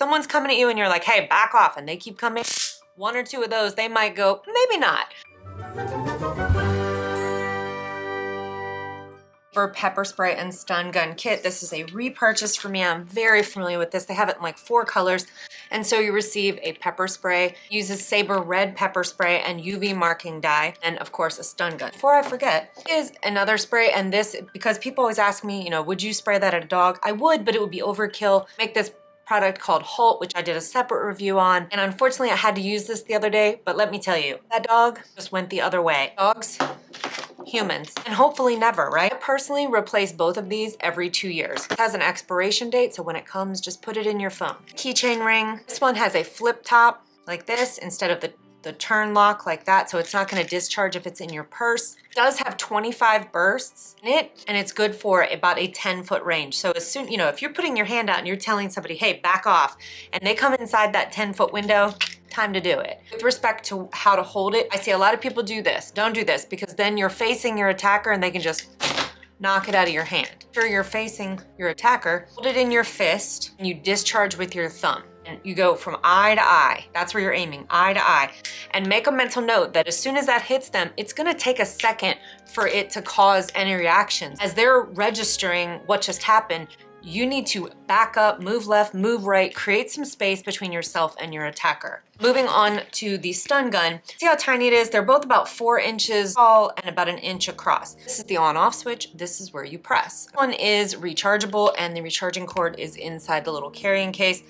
someone's coming at you and you're like, hey, back off, and they keep coming, one or two of those, they might go, maybe not. For pepper spray and stun gun kit. This is a repurchase for me. I'm very familiar with this. They have it in like 4 colors. And so you receive a pepper spray, uses Sabre red pepper spray and UV marking dye, and of course a stun gun. Before I forget, is another spray, and this, because people always ask me, you know, would you spray that at a dog? I would, but it would be overkill. Make this product called Halt, which I did a separate review on. And unfortunately I had to use this the other day, but let me tell you, that dog just went the other way. Dogs, humans, and hopefully never, right? I personally replace both of these every 2 years. It has an expiration date, so when it comes, just put it in your phone. Keychain ring. This one has a flip top like this instead of the turn lock like that, so it's not gonna discharge if it's in your purse. It does have 25 bursts in it, and it's good for about a 10-foot range. So as soon, you know, if you're putting your hand out and you're telling somebody, hey, back off, and they come inside that 10-foot window, time to do it. With respect to how to hold it, I see a lot of people do this. Don't do this, because then you're facing your attacker and they can just knock it out of your hand. Sure, you're facing your attacker, hold it in your fist, and you discharge with your thumb. And you go from eye to eye. That's where you're aiming, eye to eye. And make a mental note that as soon as that hits them, it's gonna take a second for it to cause any reactions. As they're registering what just happened, you need to back up, move left, move right, create some space between yourself and your attacker. Moving on to the stun gun. See how tiny it is? They're both about 4 inches tall and about 1 inch across. This is the on-off switch. This is where you press. One is rechargeable, and the recharging cord is inside the little carrying case.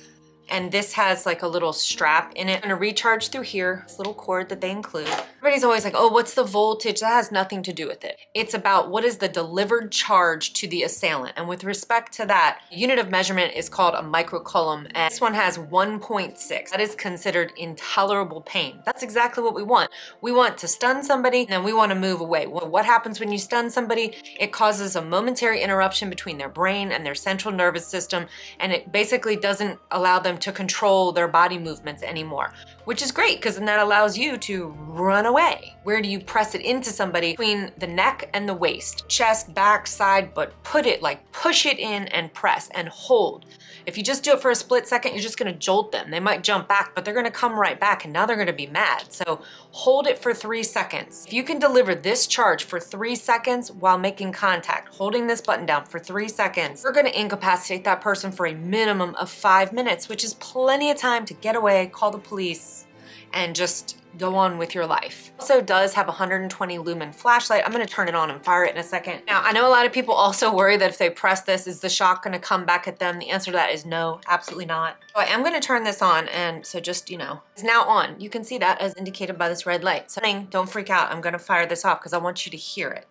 And this has like a little strap in it. I'm gonna recharge through here, this little cord that they include. Everybody's always like, oh, what's the voltage? That has nothing to do with it. It's about what is the delivered charge to the assailant. And with respect to that, the unit of measurement is called a microcoulomb. And this one has 1.6. That is considered intolerable pain. That's exactly what we want. We want to stun somebody, and then we want to move away. Well, what happens when you stun somebody? It causes a momentary interruption between their brain and their central nervous system, and it basically doesn't allow them to control their body movements anymore, which is great, because then that allows you to run away. Where do you press it into somebody? Between the neck and the waist, chest, back, side, but put it, like push it in and press and hold. If you just do it for a split second, you're just gonna jolt them. They might jump back, but they're gonna come right back, and now they're gonna be mad. So hold it for 3 seconds. If you can deliver this charge for 3 seconds while making contact, holding this button down for 3 seconds, you're gonna incapacitate that person for a minimum of 5 minutes, which is plenty of time to get away, call the police, and just go on with your life. Also does have a 120 lumen flashlight. I'm gonna turn it on and fire it in a second. Now, I know a lot of people also worry that if they press this, is the shock gonna come back at them? The answer to that is no, absolutely not. So I am gonna turn this on, and so just, you know, it's now on. You can see that as indicated by this red light. So don't freak out. I'm gonna fire this off because I want you to hear it.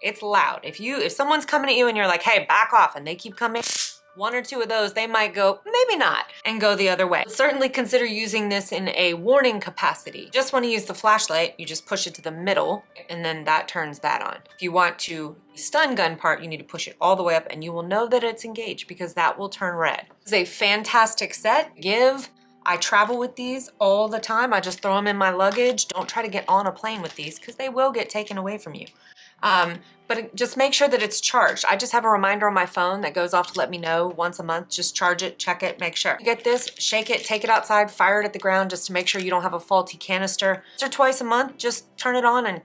It's loud. If someone's coming at you and you're like, hey, back off, and they keep coming, one or two of those, they might go, maybe not, and go the other way. Certainly consider using this in a warning capacity. You just want to use the flashlight, you just push it to the middle, and then that turns that on. If you want to stun gun part, you need to push it all the way up, and you will know that it's engaged because that will turn red. This is a fantastic set. I travel with these all the time. I just throw them in my luggage. Don't try to get on a plane with these because they will get taken away from you. But just make sure that it's charged. I just have a reminder on my phone that goes off to let me know once a month. Just charge it, check it, make sure. You get this, shake it, take it outside, fire it at the ground just to make sure you don't have a faulty canister. Once or twice a month, just turn it on and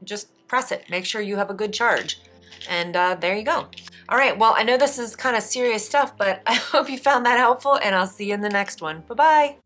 just press it. Make sure you have a good charge. And there you go. All right, well, I know this is kind of serious stuff, but I hope you found that helpful, and I'll see you in the next one. Bye-bye.